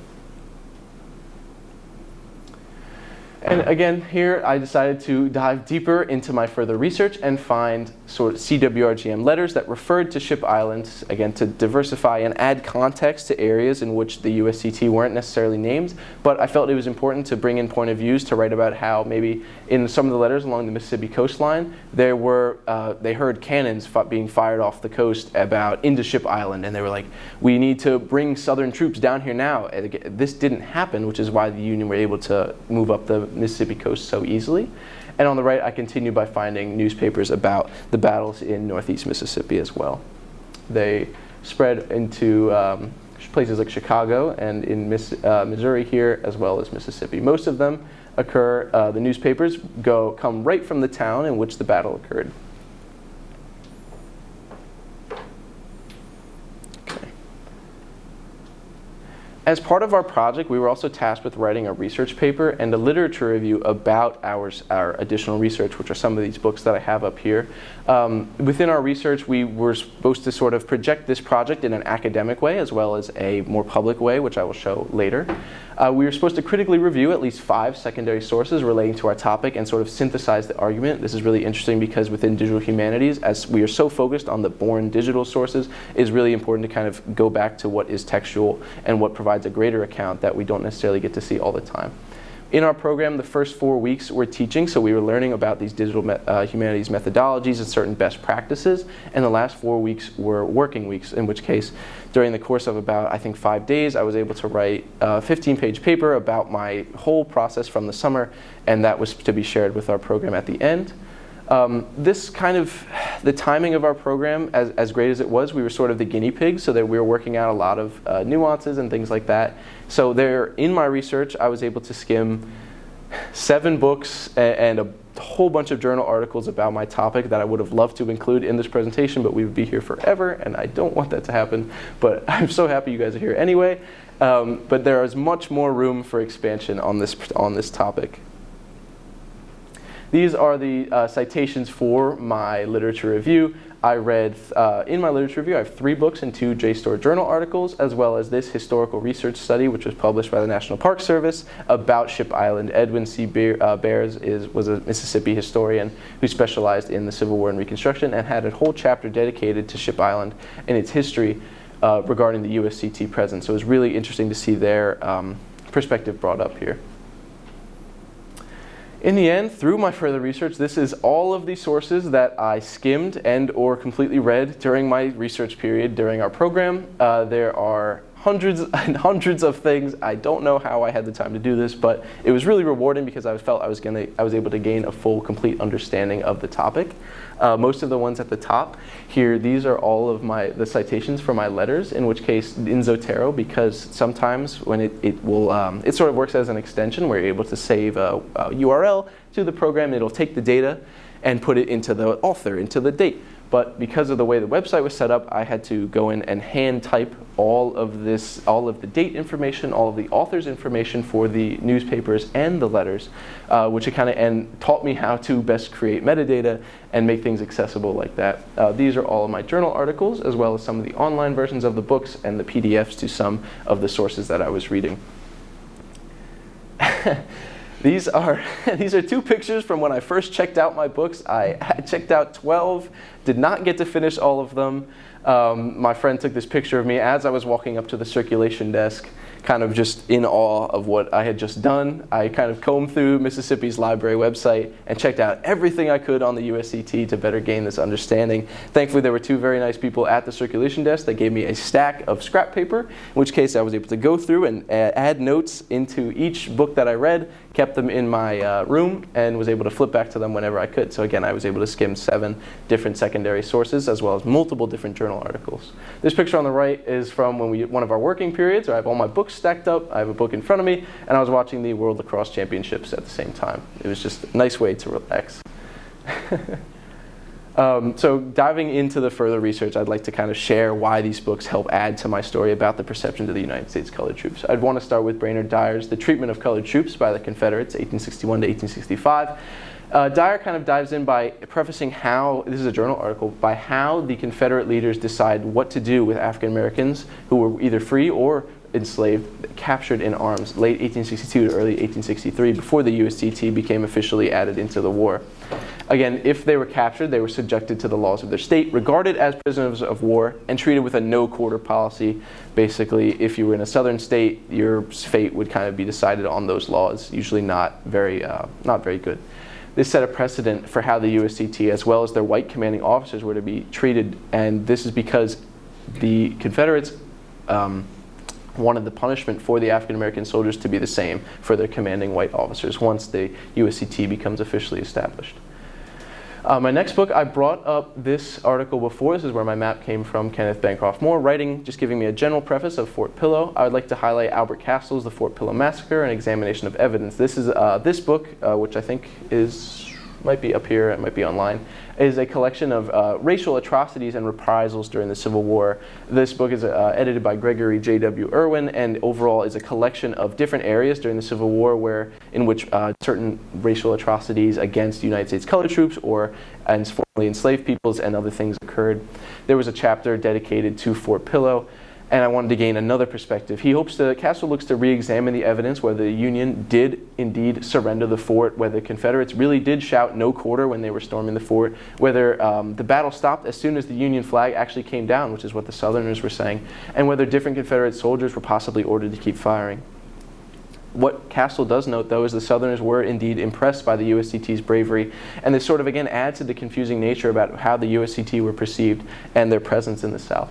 And again, here I decided to dive deeper into my further research and find sort of CWRGM letters that referred to Ship Island, again, to diversify and add context to areas in which the USCT weren't necessarily named. But I felt it was important to bring in point of views to write about how maybe in some of the letters along the Mississippi coastline, they heard cannons being fired off the coast into Ship Island, and they were like, we need to bring Southern troops down here now. And again, this didn't happen, which is why the Union were able to move up the Mississippi coast so easily. And on the right, I continue by finding newspapers about the battles in Northeast Mississippi as well. They spread into places like Chicago and in Missouri here, as well as Mississippi. Most of them occur, the newspapers come right from the town in which the battle occurred. As part of our project, we were also tasked with writing a research paper and a literature review about our additional research, which are some of these books that I have up here. Within our research, we were supposed to sort of project this project in an academic way as well as a more public way, which I will show later. We were supposed to critically review at least 5 secondary sources relating to our topic and sort of synthesize the argument. This is really interesting because within digital humanities, as we are so focused on the born digital sources, it is really important to kind of go back to what is textual and what provides a greater account that we don't necessarily get to see all the time. In our program, the first 4 weeks were teaching, so we were learning about these digital humanities methodologies and certain best practices, and the last 4 weeks were working weeks, in which case, during the course of about, I think, 5 days, I was able to write a 15-page paper about my whole process from the summer, and that was to be shared with our program at the end. The timing of our program, as great as it was, we were sort of the guinea pigs, so that we were working out a lot of nuances and things like that. So in my research, I was able to skim 7 books and a whole bunch of journal articles about my topic that I would have loved to include in this presentation, but we would be here forever, and I don't want that to happen. But I'm so happy you guys are here anyway. But there is much more room for expansion on this topic. These are the citations for my literature review. I read, in my literature review, I have 3 books and 2 JSTOR journal articles, as well as this historical research study, which was published by the National Park Service about Ship Island. Edwin C. Bears was a Mississippi historian who specialized in the Civil War and Reconstruction and had a whole chapter dedicated to Ship Island and its history regarding the USCT presence. So it was really interesting to see their perspective brought up here. In the end, through my further research, this is all of the sources that I skimmed and or completely read during my research period during our program. There are hundreds and hundreds of things. I don't know how I had the time to do this, but it was really rewarding because I felt I was able to gain a full, complete understanding of the topic. Most of the ones at the top here, these are all of the citations for my letters, in which case in Zotero, because sometimes when it sort of works as an extension where you're able to save a URL to the program, it'll take the data and put it into the author, into the date. But because of the way the website was set up, I had to go in and hand type all of the date information, all of the author's information for the newspapers and the letters, which it taught me how to best create metadata and make things accessible like that. These are all of my journal articles, as well as some of the online versions of the books and the PDFs to some of the sources that I was reading. These are two pictures from when I first checked out my books. I had checked out 12, did not get to finish all of them. My friend took this picture of me as I was walking up to the circulation desk, kind of just in awe of what I had just done. I kind of combed through Mississippi's library website and checked out everything I could on the USCT to better gain this understanding. Thankfully, there were two very nice people at the circulation desk that gave me a stack of scrap paper, in which case I was able to go through and add notes into each book that I read, kept them in my room, and was able to flip back to them whenever I could. So again, I was able to skim 7 different secondary sources, as well as multiple different journal articles. This picture on the right is from one of our working periods, where I have all my books stacked up. I have a book in front of me, and I was watching the World Lacrosse Championships at the same time. It was just a nice way to relax. So diving into the further research, I'd like to kind of share why these books help add to my story about the perceptions of the United States colored troops. I'd want to start with Brainerd Dyer's The Treatment of Colored Troops by the Confederates, 1861 to 1865. Dyer kind of dives in by prefacing how, this is a journal article, by how the Confederate leaders decide what to do with African Americans who were either free or enslaved, captured in arms, late 1862 to early 1863, before the USCT became officially added into the war. Again, if they were captured, they were subjected to the laws of their state, regarded as prisoners of war, and treated with a no-quarter policy. Basically, if you were in a southern state, your fate would kind of be decided on those laws, usually not very good. This set a precedent for how the USCT, as well as their white commanding officers, were to be treated, and this is because the Confederates wanted the punishment for the African American soldiers to be the same for their commanding white officers once the USCT becomes officially established. My next book, I brought up this article before. This is where my map came from, Kenneth Bancroft Moore, writing, just giving me a general preface of Fort Pillow. I would like to highlight Albert Castle's The Fort Pillow Massacre, an examination of evidence. This is this book, which I think might be up here, it might be online, is a collection of racial atrocities and reprisals during the Civil War. This book is edited by Gregory J.W. Irwin, and overall is a collection of different areas during the Civil War in which certain racial atrocities against United States colored troops or formerly enslaved peoples and other things occurred. There was a chapter dedicated to Fort Pillow, and I wanted to gain another perspective. Castle looks to re-examine the evidence whether the Union did indeed surrender the fort, whether the Confederates really did shout no quarter when they were storming the fort, whether the battle stopped as soon as the Union flag actually came down, which is what the Southerners were saying, and whether different Confederate soldiers were possibly ordered to keep firing. What Castle does note, though, is the Southerners were indeed impressed by the USCT's bravery, and this sort of again adds to the confusing nature about how the USCT were perceived and their presence in the South.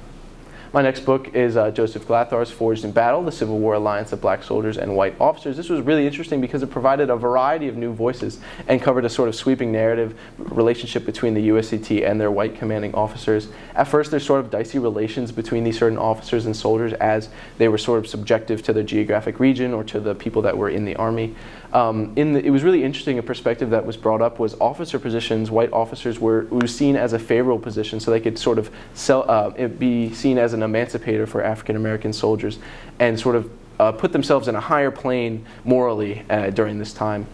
My next book is Joseph Glathar's Forged in Battle, The Civil War Alliance of Black Soldiers and White Officers. This was really interesting because it provided a variety of new voices and covered a sort of sweeping narrative relationship between the USCT and their white commanding officers. At first, there's sort of dicey relations between these certain officers and soldiers as they were sort of subjective to their geographic region or to the people that were in the army. It was really interesting. A perspective that was brought up was officer positions. White officers were seen as a favorable position, so they could sort of be seen as an emancipator for African American soldiers, and sort of put themselves in a higher plane morally during this time.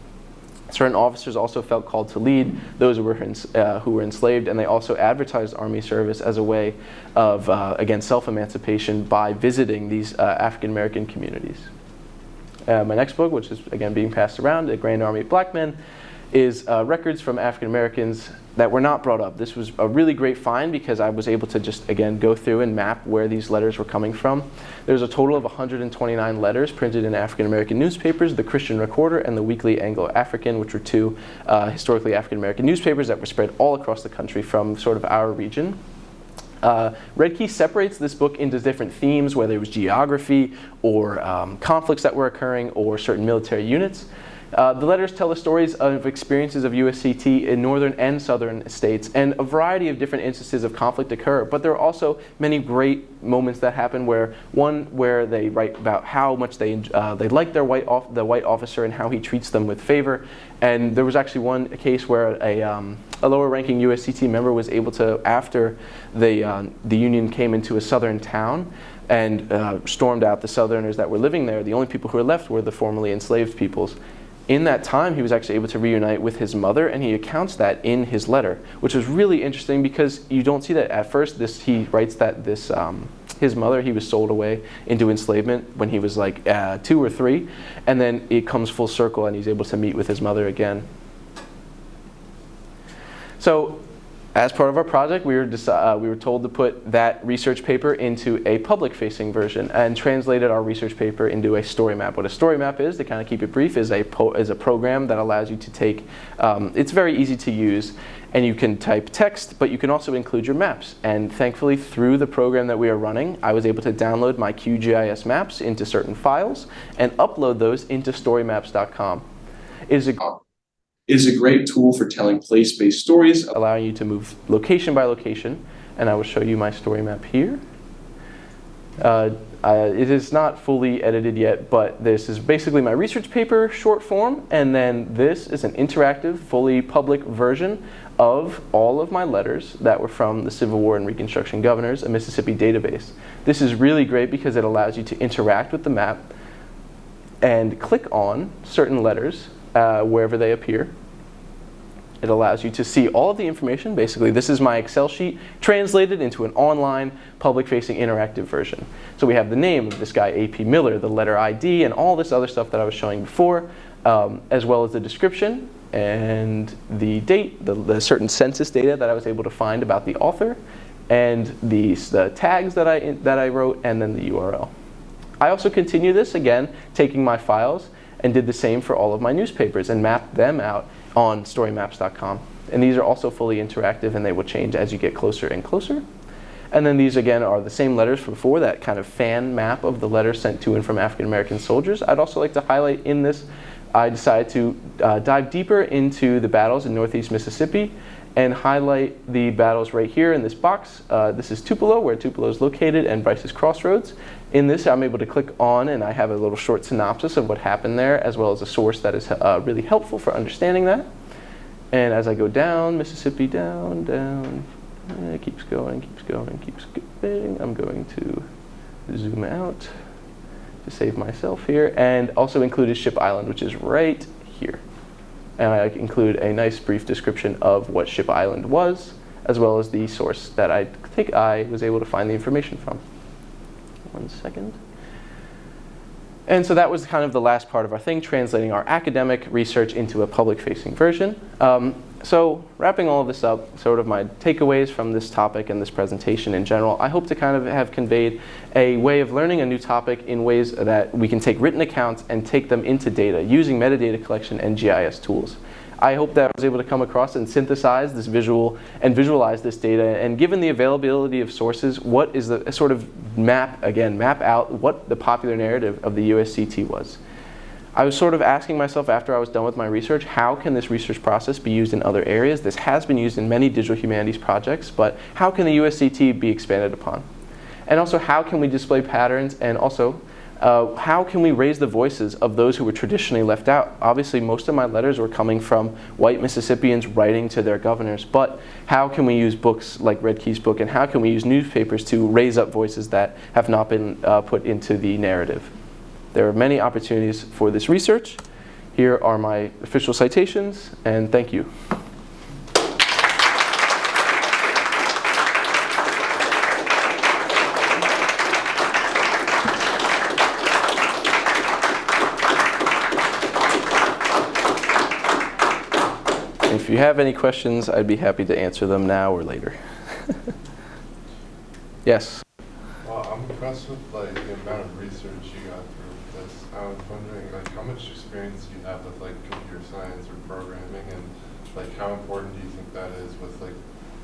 Certain officers also felt called to lead those who were enslaved, and they also advertised army service as a way of, again, self-emancipation by visiting these African American communities. My next book, which is again being passed around, The Grand Army of Black Men, is records from African Americans that were not brought up. This was a really great find because I was able to just again go through and map where these letters were coming from. There's a total of 129 letters printed in African American newspapers, the Christian Recorder and the Weekly Anglo-African, which were two historically African American newspapers that were spread all across the country from sort of our region. Red Key separates this book into different themes, whether it was geography or conflicts that were occurring or certain military units. The letters tell the stories of experiences of USCT in northern and southern states, and a variety of different instances of conflict occur. But there are also many great moments that happen where they write about how much they like the white officer and how he treats them with favor. And there was actually one case where a lower-ranking USCT member was able to, after the Union came into a southern town and stormed out the Southerners that were living there, the only people who were left were the formerly enslaved peoples. In that time, he was actually able to reunite with his mother, and he accounts that in his letter, which was really interesting because you don't see that at first. He writes that his mother, he was sold away into enslavement when he was like 2 or 3, and then it comes full circle and he's able to meet with his mother again. So, as part of our project, we were told to put that research paper into a public-facing version and translated our research paper into a story map. What a story map is, to kind of keep it brief, is a program that allows you to take, it's very easy to use, and you can type text, but you can also include your maps. And thankfully, through the program that we are running, I was able to download my QGIS maps into certain files and upload those into storymaps.com. It is a great tool for telling place-based stories, allowing you to move location by location. And I will show you my story map here. It is not fully edited yet, but this is basically my research paper short form, and then this is an interactive, fully public version of all of my letters that were from the Civil War and Reconstruction governors, a Mississippi database. This is really great because it allows you to interact with the map and click on certain letters wherever they appear. It allows you to see all of the information. Basically, this is my Excel sheet translated into an online, public-facing, interactive version. So we have the name of this guy, A.P. Miller, the letter ID, and all this other stuff that I was showing before, as well as the description and the date, the certain census data that I was able to find about the author, and the tags that I wrote, and then the URL. I also continue this, again, taking my files and did the same for all of my newspapers and mapped them out on storymaps.com. And these are also fully interactive, and they will change as you get closer and closer. And then these, again, are the same letters from before, that kind of fan map of the letters sent to and from African-American soldiers. I'd also like to highlight in this, I decided to dive deeper into the battles in Northeast Mississippi and highlight the battles right here in this box. This is Tupelo, where Tupelo is located, and Bryce's Crossroads. In this, I'm able to click on, and I have a little short synopsis of what happened there, as well as a source that is really helpful for understanding that. And as I go down, Mississippi, down, down, it keeps going, keeps going, keeps going. I'm going to zoom out to save myself here, and also included Ship Island, which is right here. And I include a nice brief description of what Ship Island was, as well as the source that I think I was able to find the information from. 1 second. And so that was kind of the last part of our thing, translating our academic research into a public-facing version. So wrapping all of this up, sort of my takeaways from this topic and this presentation in general, I hope to kind of have conveyed a way of learning a new topic in ways that we can take written accounts and take them into data using metadata collection and GIS tools. I hope that I was able to come across and synthesize this visual and visualize this data, and given the availability of sources, what is the sort of map out what the popular narrative of the USCT was. I was sort of asking myself after I was done with my research, how can this research process be used in other areas? This has been used in many digital humanities projects, but how can the USCT be expanded upon? And also, how can we display patterns, and also, how can we raise the voices of those who were traditionally left out? Obviously, most of my letters were coming from white Mississippians writing to their governors, but how can we use books like Red Key's book, and how can we use newspapers to raise up voices that have not been put into the narrative? There are many opportunities for this research. Here are my official citations, and thank you. If you have any questions, I'd be happy to answer them now or later. Yes? I'm impressed with the amount of research you got through this. I was wondering how much experience do you have with computer science or programming, and how important do you think that is with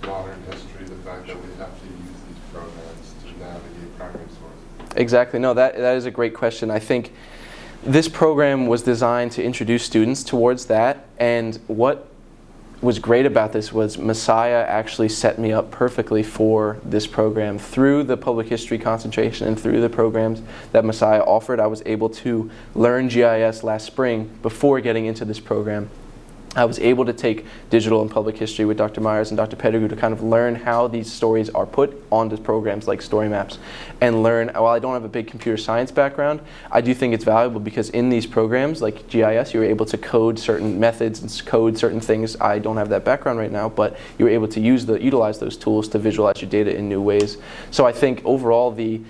modern history, the fact that we have to use these programs to navigate primary sources? Exactly. No, that is a great question. I think this program was designed to introduce students towards that, and what was great about this was Messiah actually set me up perfectly for this program. Through the public history concentration and through the programs that Messiah offered, I was able to learn GIS last spring before getting into this program. I was able to take digital and public history with Dr. Myers and Dr. Pettigrew to kind of learn how these stories are put onto programs like Story Maps, and learn, while I don't have a big computer science background, I do think it's valuable because in these programs like GIS, you're able to code certain methods and code certain things. I don't have that background right now, but you're able to utilize those tools to visualize your data in new ways. So I think overall the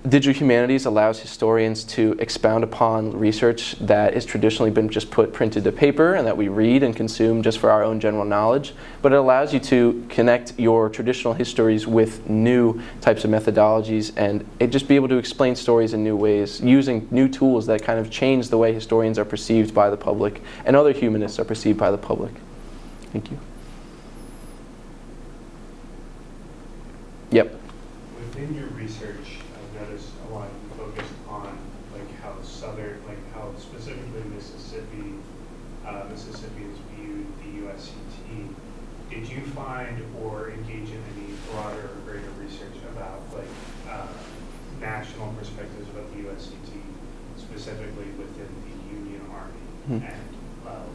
digital humanities allows historians to expound upon research that has traditionally been just printed to paper and that we read and consume just for our own general knowledge, but it allows you to connect your traditional histories with new types of methodologies and just be able to explain stories in new ways using new tools that kind of change the way historians are perceived by the public and other humanists are perceived by the public. Thank you. Yep. Within your research, I've noticed a lot you focused on how specifically Mississippi is viewed the USCT. Did you find or engage in any broader or greater research about national perspectives about the USCT, specifically within the Union Army and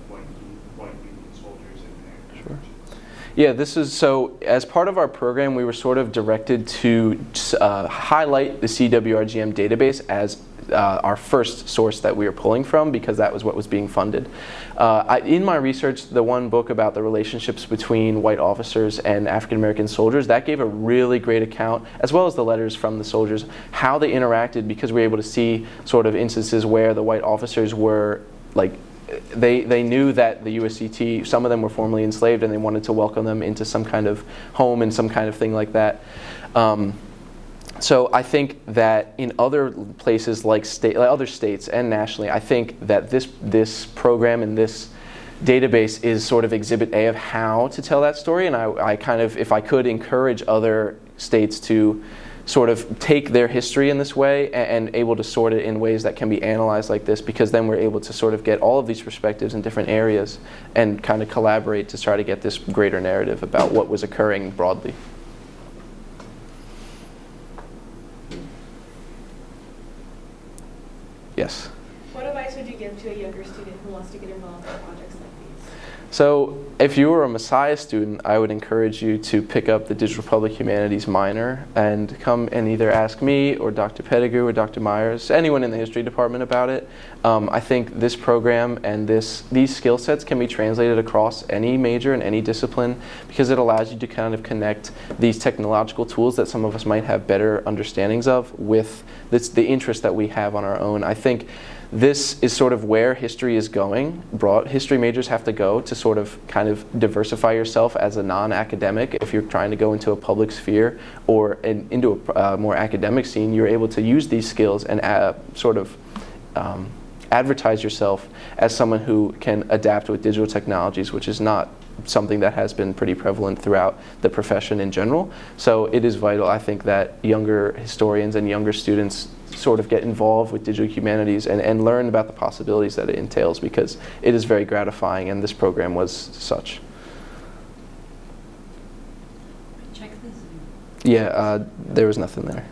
white Union soldiers in there? Sure. Yeah, this is, so as part of our program, we were sort of directed to highlight the CWRGM database as our first source that we were pulling from because that was what was being funded. In my research, the one book about the relationships between white officers and African American soldiers, that gave a really great account, as well as the letters from the soldiers, how they interacted, because we were able to see sort of instances where the white officers were like, they knew that the USCT, some of them were formerly enslaved and they wanted to welcome them into some kind of home and some kind of thing like that. So I think that in other places like other states and nationally, I think that this program and this database is sort of exhibit A of how to tell that story, and I kind of, if I could, encourage other states to sort of take their history in this way and able to sort it in ways that can be analyzed like this, because then we're able to sort of get all of these perspectives in different areas and kind of collaborate to try to get this greater narrative about what was occurring broadly. Yes? What advice would you give to a younger student who wants to get involved in projects like these? So if you were a Messiah student, I would encourage you to pick up the Digital Public Humanities minor and come and either ask me or Dr. Pettigrew or Dr. Myers, anyone in the history department about it. I think this program and these skill sets can be translated across any major and any discipline because it allows you to kind of connect these technological tools that some of us might have better understandings of with the interest that we have on our own. I think this is sort of where history is going. Broad history majors have to go to sort of kind of diversify yourself as a non-academic. If you're trying to go into a public sphere or into a more academic scene, you're able to use these skills and sort of advertise yourself as someone who can adapt with digital technologies, which is not something that has been pretty prevalent throughout the profession in general. So it is vital, I think, that younger historians and younger students sort of get involved with digital humanities and learn about the possibilities that it entails, because it is very gratifying, and this program was such. Check this. Yeah, there was nothing there.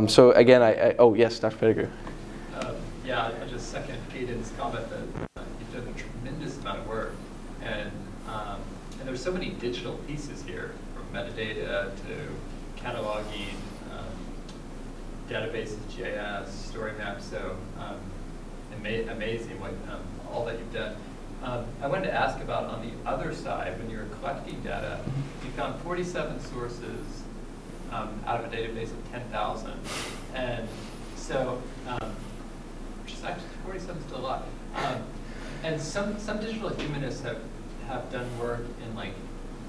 So again, oh yes, Dr. Pettigrew. Yeah, I just second Aiden's comment that you've done a tremendous amount of work, and there's so many digital pieces here, from metadata to cataloging, databases, GIS, story maps. So amazing what all that you've done. I wanted to ask about, on the other side, when you were collecting data, you found 47 sources out of a database of 10,000, and so. Which is actually 47 still a lot. And some digital humanists have done work in like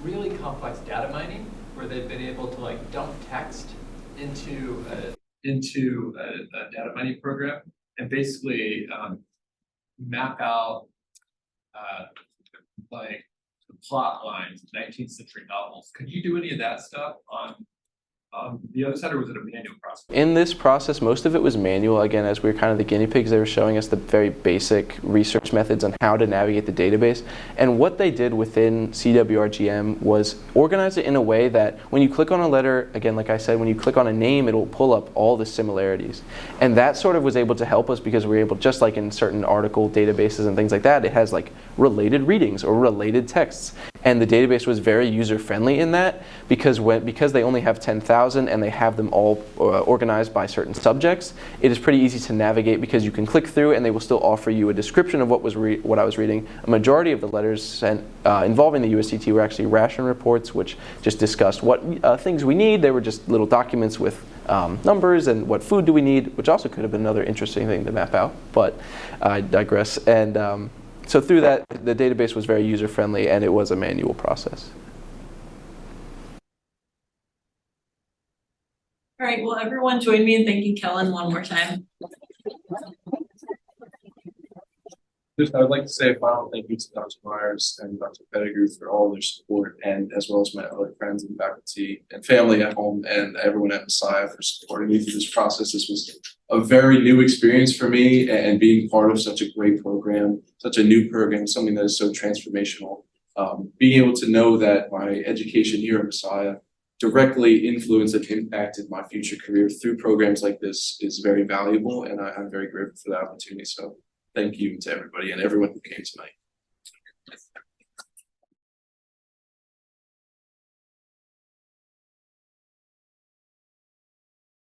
really complex data mining, where they've been able to like dump text into a data mining program and basically map out like plot lines, 19th century novels. Could you do any of that stuff on the other side, or was it a manual process? In this process, most of it was manual. Again, as we were kind of the guinea pigs, they were showing us the very basic research methods on how to navigate the database. And what they did within CWRGM was organize it in a way that when you click on a letter, again, like I said, when you click on a name, it will pull up all the similarities. And that sort of was able to help us because we were able, just like in certain article databases and things like that, it has like related readings or related texts. And the database was very user-friendly in that because they only have 10,000 and they have them all organized by certain subjects, it is pretty easy to navigate because you can click through and they will still offer you a description of what I was reading. A majority of the letters sent involving the USCT were actually ration reports, which just discussed what things we need. They were just little documents with numbers and what food do we need, which also could have been another interesting thing to map out, but I digress. And so through that, the database was very user-friendly and it was a manual process. All right, well, everyone join me in thanking Kelan one more time. I would like to say a final thank you to Dr. Myers and Dr. Pettigrew for all their support, and as well as my other friends and faculty and family at home and everyone at Messiah for supporting me through this process. This was a very new experience for me, and being part of such a great program, such a new program, something that is so transformational. Being able to know that my education here at Messiah directly influenced and impacted my future career through programs like this is very valuable, and I'm very grateful for that opportunity. So thank you to everybody and everyone who came tonight.